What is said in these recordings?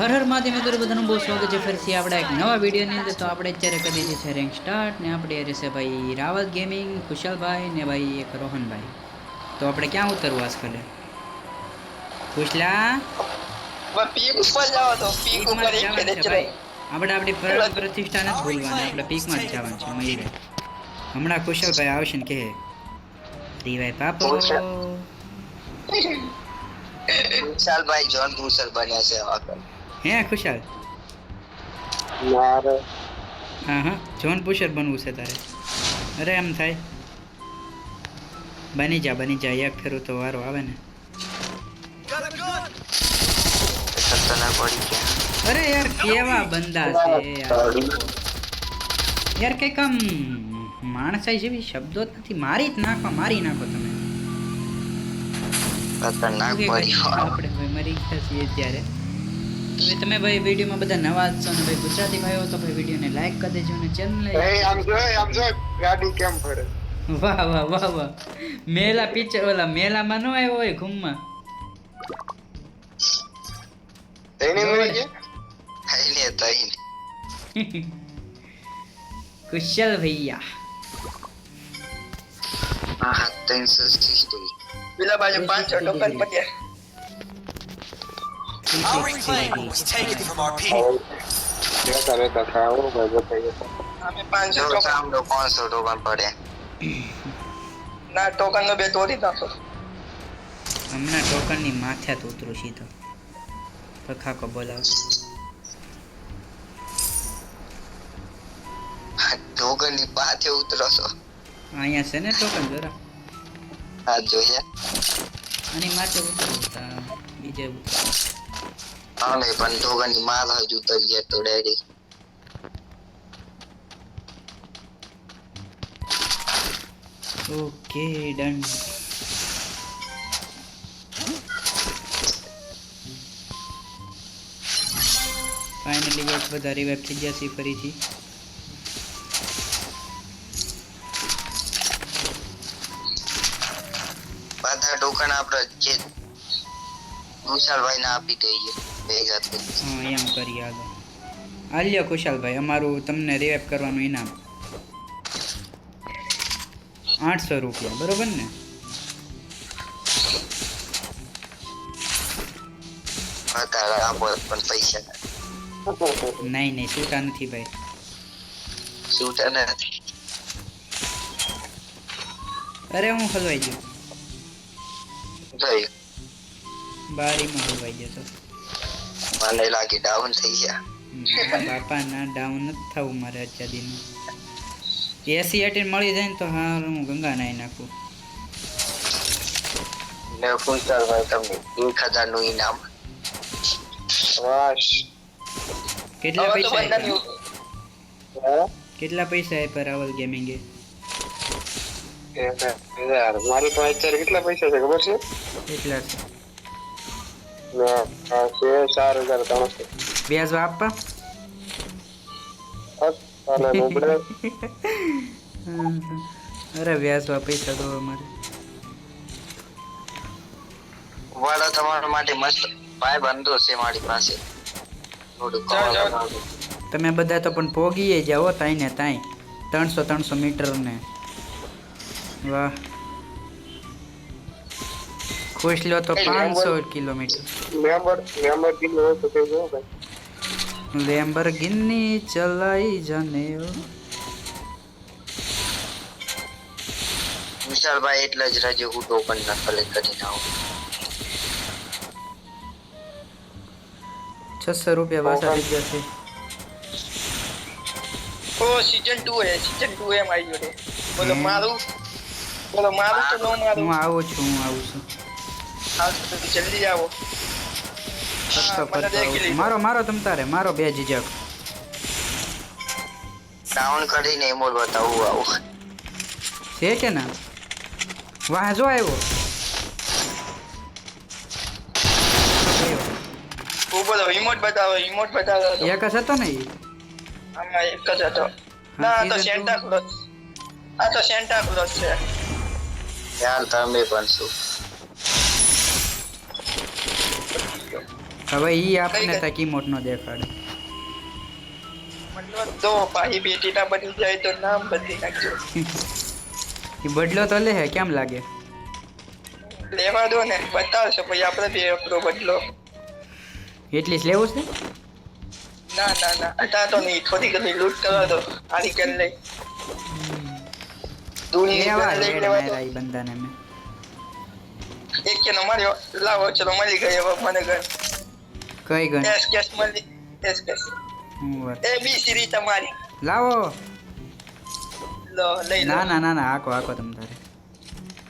હર હર મહાદેવ મિત્રો બધાનું બહુ સ્વાગત છે ફરીથી આપણે એક નવા વિડીયોની અંદર. તો આપણે અત્યારે કરી દીધી છે રેન્ક સ્ટાર્ટ ને આપણે રહેશે ભાઈ રાવત ગેમિંગ, કુશલભાઈ ને ભાઈ એક રોહનભાઈ. તો આપણે ક્યાં ઉતરવું આજકાલે કુશલા? પીક ઉપર જાવ તો પીક ઉપર એક કે છે ભાઈ. આપણે આપણી પ્રતિષ્ઠા નથી ભૂલવાની, આપણે પીકમાં જ જવાનું છે. મળી રહે. હમણાં કુશલભાઈ આવશે ને કહે રીવાય પાપો. કુશાલભાઈ જોન કુશલ બન્યા છે આગળ. હે ખુશાલ? યાર હા જોન પુશર બનવું છે તારે? અરે એમ થાય બની જા એક ફેરું તો વારો આવે ને. અરે યાર કેવા બંદા છે યાર કઈક આમ માણસાઈ જેવી શબ્દો જ નથી. મારી નાખો તમે. આપણે મરી ગયા છીએ ત્યારે. તમે ભાઈ વિડીયોમાં બધા નવા છો ને ભાઈ ગુજરાતી ભાઈઓ તો ભાઈ વિડીયોને લાઈક કરી દેજો અને ચેનલને આમ જો ગાડી કેમ ફરે. વાહ મેલા પિક્ચર ઓલા મેલામાં નો આવ્યો હોય ઘૂમમાં. તઈને મરી ગયા તઈને કુશલ ભૈયા. હા 360 પેલા બાજુ 5 ટોકન પડ્યા. Our reclaim was taken from our people. અમે 500 ટોકન પડે. ના ટોકન નો બે તોડી નાખો. હમણાં ટોકનની માથે જ ઉતરું સીધો. પખાકો બોલાવ. ટોકન ની પાછે ઉતરો છો. અહીંયા છે ને ટોકન જરા. આ જોઈએ. અને માથે ઉતરતા બીજે ઉતર. અમે પણ ટોકન ની માલ હજુ ઉતરી ગયા તો ડેડી. Okay done. ફાઇનલી બસ બધા રિવાઇવ થઈ ગયા છે ફરીથી. બધા ટોકન આપણે જે કુશાલભાઈ ને આપી દઈએ ભેગા થઈ. હા એમ કરીએ આગળ. આલ્યો કુશાલભાઈ અમારું તમને રિવાઇવ કરવાનું ઇનામ 800 રૂપિયા બરોબર ને? અત્યારે આપો પણ પૈસા નહીં છૂટા નથી ભાઈ. છૂટા નથી. અરે હું હલવાઈ ગયો. જોઈ બારીમાં હલવાઈ ગયો તો. મને લાગી ડાઉન થઈ ગયા. બાપા ના ડાઉન નથી થવું મારે અત્યારનું. એસી એટીન મળી જાય ને તો હા હું ગંગા નાઈ નાખું. ને કુશાલભાઈ તમને 1000 નું ઇનામ. વાશ કેટલા પૈસા આપ્યા રાવલ ગેમિંગે? મારી પાસે અત્યારે કેટલા પૈસા છે ખબર છે? કેટલા છે? 4,300. વ્યાજ આપવા? અરે વ્યાજવા પૈસા તો અમારે વાળા તમારા માટે મસ્ત ભાઈ બંધો છે મારી પાસે. તમે બધા તો પણ પોગીએ જાઓ તાઈ ને તાઈ 300 મીટર ને. વાહ ખુશ લો તો 500 કિલોમીટર. લેમ્બોર્ગિની ચલાઈ જાને. વિશાલભાઈ એટલે જ રાજે હું ટોકન ના કલેક્ટ કરીને આવું. 600 રૂપિયા પાછા થઈ ગયા છે. ઓ સીઝન 2 હે, સીઝન 2 એમ આવી ગયો. બોલો મારું તો નો મારું. હું આવું છું. હા તો જલ્દી આવો. મારો તમ તારે મારો બે જીજક ડાઉન કરીને ઇમોલ બતાવું આવું છે કે ના? વાહ જો આવ્યો. બોલો ઇમોટ બતાવો. એક જ હતો ને? આમાં એક જ હતો. ના તો સેન્ટા ક્લોઝ. આ તો સેન્ટા ક્લોઝ છે. યાર તમે પણ શું હવે ઈ આપણને તા કિંમત નો દેખાડે. મતલબ તો ભાઈ બેટી ના બની જાય તો નામ બદલી નાખજો. ઈ બદલો તો લે કેમ લાગે? લેવા દો ને, બતાવશો પછી આપણે બે આપણો બદલો. એટલી જ લેવું છે? ના ના ના, અત્યારે તો નહીં, થોડી ઘણી લૂંટ કરવા દો. આની કરી લઈ દૂની લેવા લઈ રેડ લેવા દો. માર્યા ઈ બંદાને મેં. એક કે નો માર્યો, લાવો ચલો મળી ગઈ હવે મને ગન. કઈ ગન? એસ કેસ મળી, એસ કેસ હું વાત. એ બી સીરી તમારી. લાવો. લો લઈ લો. ના ના ના ના આકો તમ તારે.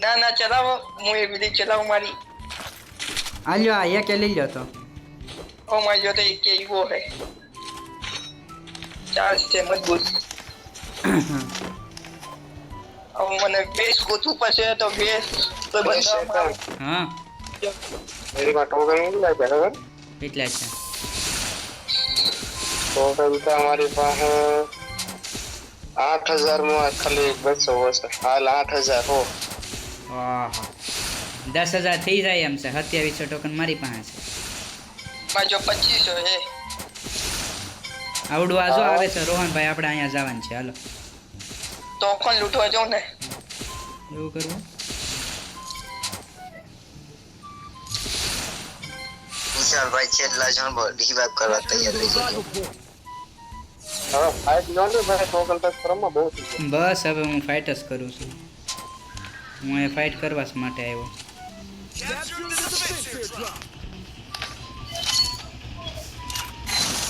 ના ના ચલાવો, હું એ બીજી ચલાવું મારી. આલ્યો આ એક લઈ લ્યો તો. ઓ માય ગોડ, એક કે ઈવો હે. ચાર્જ છે મજબૂત. હવે મને બેસ ગોતું પડશે તો બેસ તો બંધા. હા मेरी बात हो गई नहीं बराबर એટલા છે. तो तो हमारे पास 8000 में खाली 200 हो हाल 8000 हो ઓહો 10,000 થઈ જાય એમ છે. 2700 ટોકન મારી પાસે છે. માજો 2500 હે. આવડું આ જો આવે છે રોહનભાઈ, આપણે અહીંયા જવાનું છે. હાલો તો કોણ લૂંટવા જાઉં ને? એવું કરવું. વિશાલભાઈ છેલ્લા જણ રિવાઇવ કરવા તૈયાર થઈ જજો. हाँ फाइट नो नहीं भाई तो कल तक क्रम में बहुत બસ હવે હું ફાઇટ જ કરું છું. હું એ ફાઇટ કરવા જ માટે આવ્યો.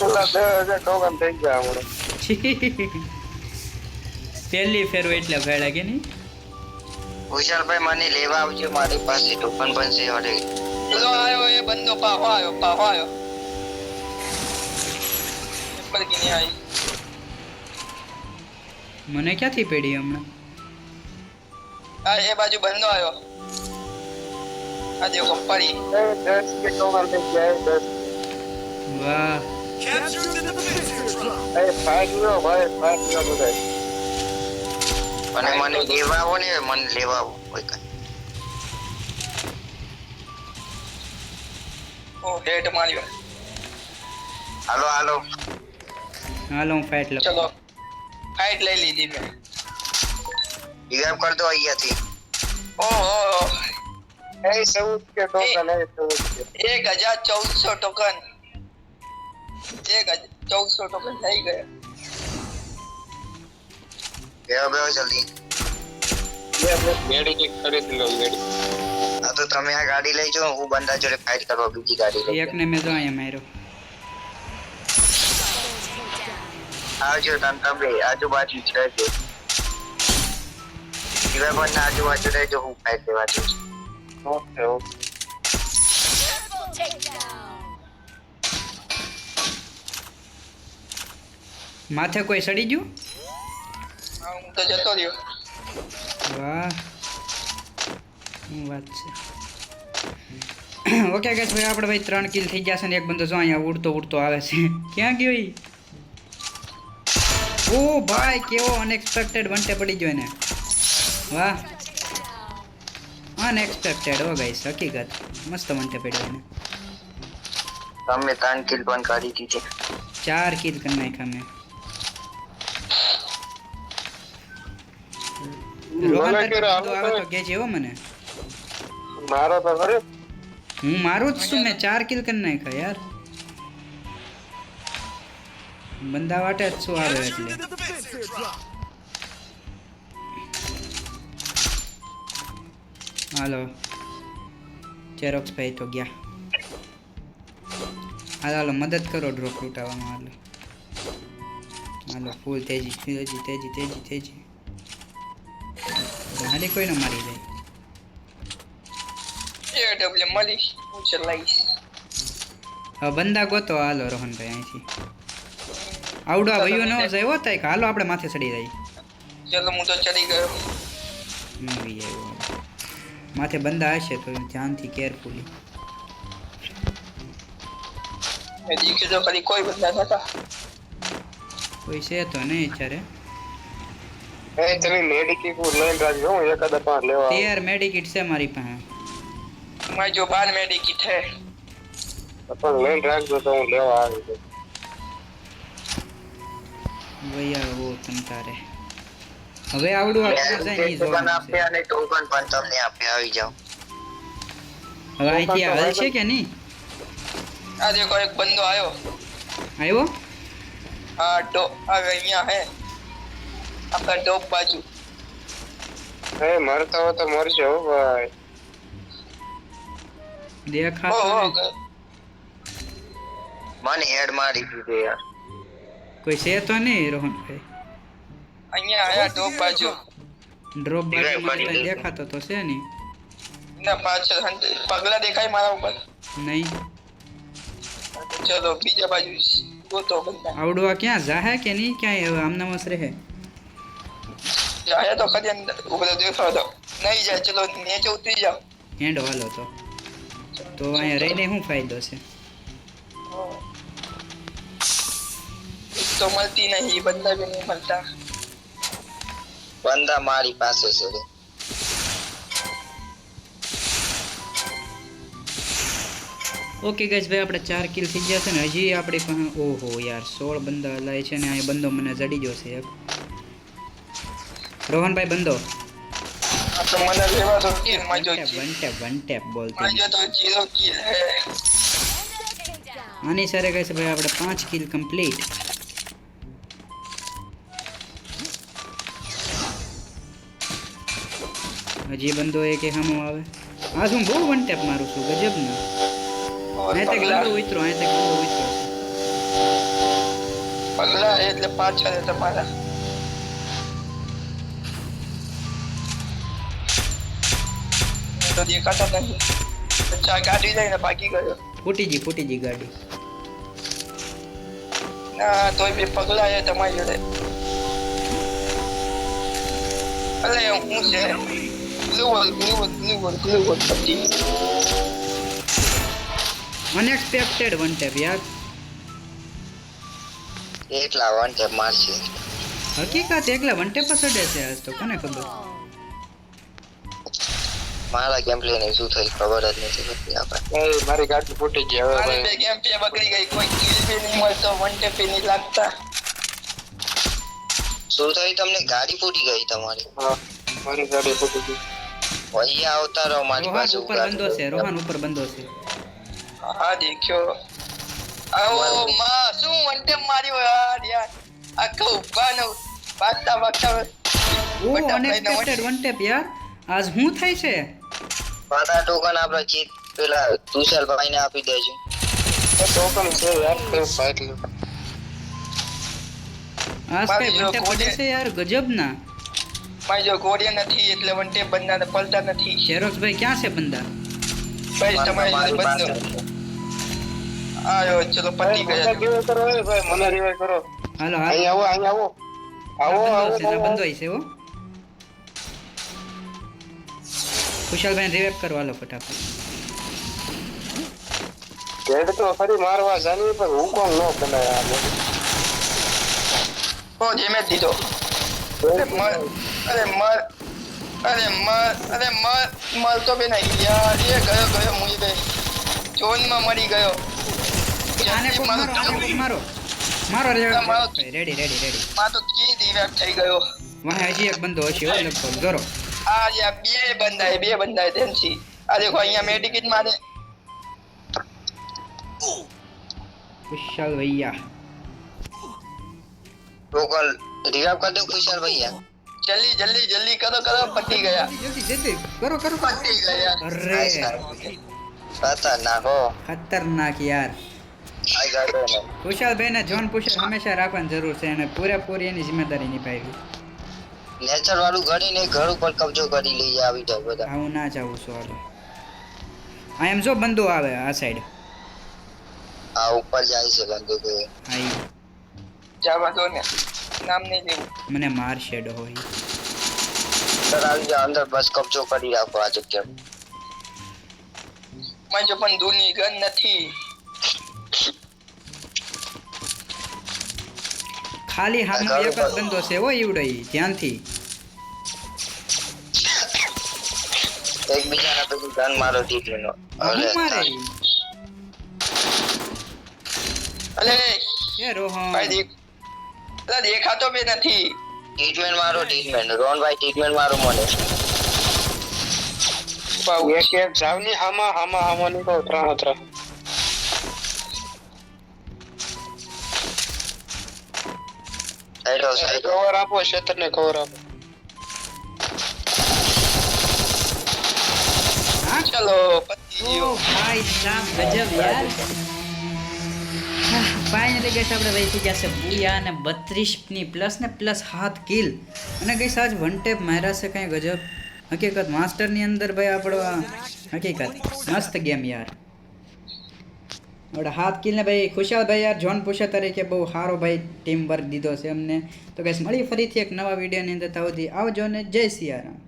चला 2000 टोकन થઈ ગયા હમણે પહેલી ફેરો એટલે ભેળા કે નહીં. વિશાલભાઈ મને લેવા આવજો, મારી પાસે ટોકન પણ છે. અરે ચલો આયો એ બંદો પાહો આયો પર કે નહીં આવી. મને ક્યાંથી પડી હમણાં? આ એ બાજુ બંદો આયો. આ દેખો પડી. 10 के टोकन થઈ ગયા 10 વાહ એ ફાઇટ નો ભાઈ ફાઇટ નો બધા અને મને લેવા આવો ને, મને લેવા આવો કોઈ કાંઈ. ઓ હેડ માર્યો. હાલો હાલો હાલો હું ફાઇટ લઉં. ચલો ફાઇટ લઈ લીધી મેં. રિવાઇવ કર દો અહીંયાથી. ઓહો એ 14 के टोकन है 14 के 1400 ટોકન. 1400 ટોકન થઈ ગયા. બેહો જલ્દી. ये मेडी की खरीद लो मेडी હા તો તમે આ ગાડી લઈ જાઓ, હું બંદા જોડે ફાઇટ કરવા બીજી ગાડી લઈ એકને મેં જો અહીંયા માર્યો. આવજો. તમે આજુબાજુ જ રહેજો. રિવાઇવ ના આજુબાજુ રહેજો, હું ફાઇટ લેવા જઉં છું. ओके ओके માથે કોઈ સડી ગયું? હા હું તો જતો રહ્યો. વાહ શું વાત છે. ઓકે ગાઈસ ભાઈ આપણે ભાઈ 3 કિલ થઈ ગયા છે ને એક બંદો જો અહીંયા ઉડતો આવે છે. ક્યાં ગયો ઈ? ઓ ભાઈ કેવો અનએક્સપેક્ટેડ વંટે પડી ગયો એને. વાહ અનએક્સપેક્ટેડ હો ગાઈસ, હકીકત મસ્ત વંટે પડ્યો એને. તમે 3 કિલ પણ કાઢી દીધી. 4 કિલ કરી નાખ્યા મેં. રોહન તારે બંદો આવે તો કહેજે હો મને. मारो तो अरे હું મારું જ છું, મેં 4 કિલ કરી નાખ્યા યાર. બંદા વાટે જ શું આવે એટલે. હાલો ચેરોક્સ ભાઈ તો ગયા. હાલો મદદ કરો ડ્રોપ લૂંટાવામાં. હાલો હાલો ફૂલ તેજી. હાલી કોઈ ન મારી જાય. AW મળી હું ચલાઈશ. હવે બંદા ગોતો. હાલો રોહનભાઈ અહીંથી આવડો આ વયો ન જાય હો તાય. હાલો આપણે માથે ચડી જાય. ચલો હું તો ચડી ગયો. મૂવી આવ્યો. માથે બંદા હશે તો ધ્યાનથી કેરફુલી. મેં દીખ્યું તો ખરી કોઈ બંદા નતા. કોઈ છે તો નહીં અત્યારે. ए चली मेडी की को लेन राज हूं एक आधा पार लेवा 13 મેડિકિટ છે મારી પાસે. મારી જો 12 મેડિકિટ હે. પણ લઈને રાખજો તો હું લેવા આવી જાઉં. વૈયા ઓ કંટારે હવે આવડું આ ક્યાં જાય ઈ ટોકન જોવાનું છે. આપ્યા અને ટોકન પણ તમને આપ્યા આવી જાઓ. હવે અહીંથી હાલ છે કે નહીં આ દેખો એક બંદો આવ્યો આવ્યો હા આવે અહીંયા હે આપણા ટોપ બાજુ એ મરતા હો તો મરજો હો ભાઈ. દેખાતો ઓહો નહીં. મને હેડ મારી દીધો યાર. કોઈ છે તો નહીં રોહનભાઈ અહીંયા આયા ટોપ બાજુ ડ્રોપ બાજુ મને કાંઈ દેખાતો તો છે નહીં ના પાછળ પગલા દેખાય મારા ઉપર નહીં ચલો બીજા બાજુ ગોતો બંદા આવડું આ ક્યાં જાહે કે નહીં ક્યાંય હવે આમનામ જ રહે આયા તો કદી અંદર ઉભો દેખો તો નહીં જાય ચલો નીચે ઉતરી જાઓ હેન્ડ વાલો તો અહીંયા રહીને શું ફાયદો છે તો મળતી નહીં બંદા બી નહીં મળતા બંદા મારી પાસે છે રે. ઓકે ગાઈસ ભાઈ આપણે 4 કિલ થઈ ગયા છે ને હજી આપણી પાસે ઓહો યાર 16 બંદા હલાય છે ને આ બંદો મને જડી ગયો છે એક રોહનભાઈ બંદો આ તો મને લેવા તો કિલ માજો વન ટેપ બોલતી માજો તો 0 કિલ હે આની સારે ગાઈસ ભાઈ આપણે 5 કિલ કમ્પ્લીટ હજી બંદો એક સામો આવે આ શું બહુ વન ટેપ મારું છું ગજબ ને અહીં તક બંદો ઉતરો પગલા એટલે પાછળ હે તમારા તો દેખાતા નહીં અચ્છા ગાડી લઈને ભાગી ગયો ફૂટી ગઈ ગાડી ના તોય બે પગલા હે તમારી જોડે અલે હું છે ગ્લુવલ પટ્ટી અનએક્સપેક્ટેડ વન ટેપ યાર એકલા વન ટેપ મારશે. હકીકત એકલા વન ટેપ સડે છે આજ તો કોને ખબર મારા ગેમ પ્લે ને શું થઈ ખબર જ નથી પડતી આપણે. એ મારી ગાડી ફૂટી ગઈ હવે મારે બે ભાઈ. ગેમ પે બગડી ગઈ કોઈ કિલ બી નહીં મળતો વન ટેપ બી નહીં લાગતા શું થઈ તમને ગાડી ફૂટી ગઈ તમારી? હા મારી ગાડી ફૂટી ગઈ. અહીંયા આવતા રહો મારી રોહન પાસે ઉપર બંધો છે રોહન ઉપર બંધો છે હા દેખ્યો આવો માં શું વન ટેપ માર્યો યાર આખો ઉભાનો વાગતા ઓ અનએક્સપેક્ટેડ વન ટેપ યાર આજ શું થાય છે બધા ટોકન આપણે ચીત પેલા તુષારભાઈને આપી દેજો. એ ટોકન છે યાર તે ફાઈટ લો. આજ કઈ વન ટેપ પડે છે યાર ગજબ ના મારી જો ગોળિયા નથી એટલે વન ટેપ બંદાને પલતા નથી શેરોક્ષભાઈ ક્યાં છે બંદા ભાઈ તમારી જોડે બંધો આયો ચલો પતી મને ગયા રિવાઇવ કરો એ ભાઈ મને રિવાઇવ કરો. હાલો અહીં આવો બંધો છે હો કુશાલભાઈ રિવેપ કરો હાલો ફટાફટ હેડ તો ફરી મારવા જાની પણ હું કોણ નો બનાય આ બધું. ઓ જેમે દીધો મર તો બે નહીં યાર એ ગયો મુઈ બે જોન માં મરી ગયો આને કોક મારો રેડી માં તો કી દીવેપ થઈ ગયો વહાં હજી એક બંદો હશે હો લગભગ જોરો આ જે બે બંદાય તેનથી આ દેખો અહીંયા મેડિકિટ મારે કુશાલ ભૈયા ટોકન રિવાઇવ કરી દો કુશાલ ભૈયા. જલ્દી કરો પતી ગયા જલ્દી કરો પતી ગયા અરે ખતરનાક હો. ખતરનાક યાર આ ગાડો ને કુશાલભાઈ ને જોન પુશર હંમેશા રાખવાની જરૂર છે અને પૂરેપૂરી એની જિમ્મેદારી નિભાવી નેચર વાળું ઘડીને ઘર ઉપર કબજો કરી લઈએ આવી જાય બધા. આવું ના જાવું છું હાલો આ એમ જો બંદો આવે આ સાઈડ આ ઉપર જાય છે બંદો કે આઈ જવા દો ને નામ નહીં લેવું મને માર શેડો હોય અંદર આવી જાય અંદર બસ કબજો કરી રાખો આ જગ્યા. માં જો પણ દૂરની ગન નથી ખાલી હાથનો એક જ બંદો છે હો ઈવડો ઈ ધ્યાનથી એકબીજાના પછી ગન મારો ટીટીનો. હું મારે ઈ? અલે એ રોહન ભાઈ દેખાતો બી નથી. ટ્રીટમેન્ટ મારો ટ્રીટમેન્ટ રોહનભાઈ ટ્રીટમેન્ટ મારો મને એક જાવની હામાં નીકળો ત્રણ સાઈડ કવર આપો ક્ષેત્રને કવર આપો. ચલો પતી ઓ ગયો. ભાઈ સાહેબ ગજબ યાર ફાઇનલી ગઈસ આપણે વહી થઈ ગયા છે બુયા અને 32 ની પ્લસ ને પ્લસ 7 કિલ અને ગઈસ આજ વન ટેપ માર્યા છે કઈ ગજબ હકીકત માસ્ટર ની અંદર ભાઈ આપણો હકીકત મસ્ત ગેમ યાર આપણે 7 કિલ ને ભાઈ ખુશાલ ભાઈ યાર જોન પુશર તરીકે બહુ સારો ભાઈ ટીમ વર્ક દીધો છે અમને તો ગઈસ મળી ફરીથી એક નવા વિડીયો ની અંદર આવજો ને જય સિયારામ.